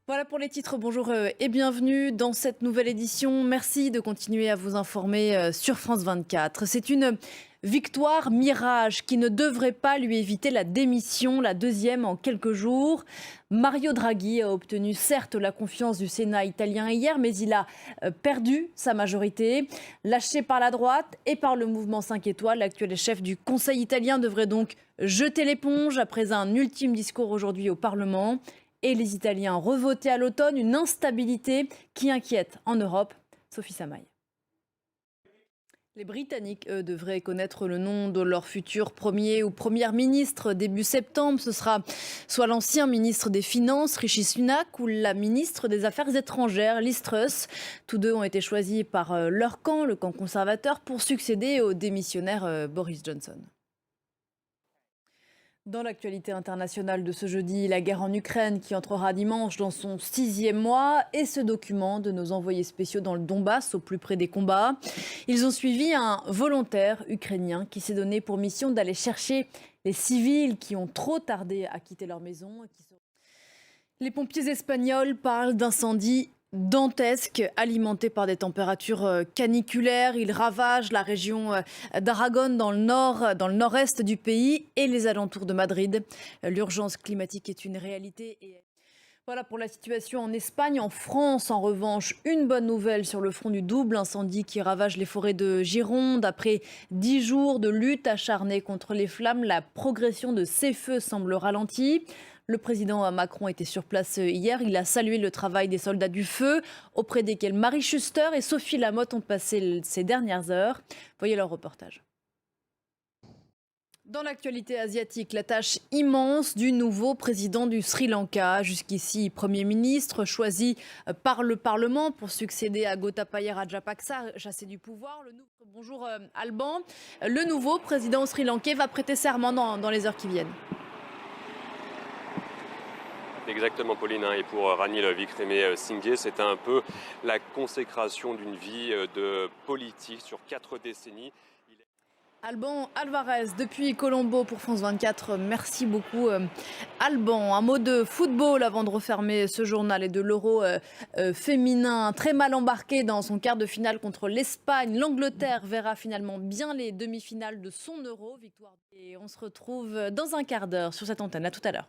Voilà pour les titres, bonjour et bienvenue dans cette nouvelle édition. Merci de continuer à vous informer sur France 24. C'est une victoire mirage qui ne devrait pas lui éviter la démission, la deuxième en quelques jours. Mario Draghi a obtenu certes la confiance du Sénat italien hier, mais il a perdu sa majorité. Lâché par la droite et par le mouvement 5 étoiles, l'actuel chef du Conseil italien devrait donc jeter l'éponge après un ultime discours aujourd'hui au Parlement. Et les Italiens revotés à l'automne, une instabilité qui inquiète en Europe. Sophie Samaï. Les Britanniques, eux, devraient connaître le nom de leur futur premier ou première ministre début septembre. Ce sera soit l'ancien ministre des Finances, Rishi Sunak, ou la ministre des Affaires étrangères, Liz Truss. Tous deux ont été choisis par leur camp, le camp conservateur, pour succéder au démissionnaire Boris Johnson. Dans l'actualité internationale de ce jeudi, la guerre en Ukraine qui entrera dimanche dans son 6e mois et ce document de nos envoyés spéciaux dans le Donbass, au plus près des combats. Ils ont suivi un volontaire ukrainien qui s'est donné pour mission d'aller chercher les civils qui ont trop tardé à quitter leur maison. Les pompiers espagnols parlent d'incendie dantesque, alimenté par des températures caniculaires. Il ravage la région d'Aragon dans le nord-est du pays et les alentours de Madrid. L'urgence climatique est une réalité. Voilà pour la situation en Espagne. En France, en revanche, une bonne nouvelle sur le front du double incendie qui ravage les forêts de Gironde. Après 10 jours de lutte acharnée contre les flammes, la progression de ces feux semble ralentie. Le président Macron était sur place hier. Il a salué le travail des soldats du feu, auprès desquels Marie Schuster et Sophie Lamotte ont passé ces dernières heures. Voyez leur reportage. Dans l'actualité asiatique, la tâche immense du nouveau président du Sri Lanka, jusqu'ici Premier ministre, choisi par le Parlement pour succéder à Gotabaya Rajapaksa, chassé du pouvoir. Bonjour Alban, le nouveau président sri-lankais va prêter serment dans les heures qui viennent. Exactement, Pauline, et pour Ranil Wickremesinghe, c'est un peu la consécration d'une vie de politique sur 4 décennies. Alban Alvarez, depuis Colombo pour France 24, merci beaucoup Alban. Un mot de football avant de refermer ce journal et de l'Euro féminin, très mal embarqué dans son quart de finale contre l'Espagne. L'Angleterre verra finalement bien les demi-finales de son Euro. Victoire. Et on se retrouve dans un quart d'heure sur cette antenne. À tout à l'heure.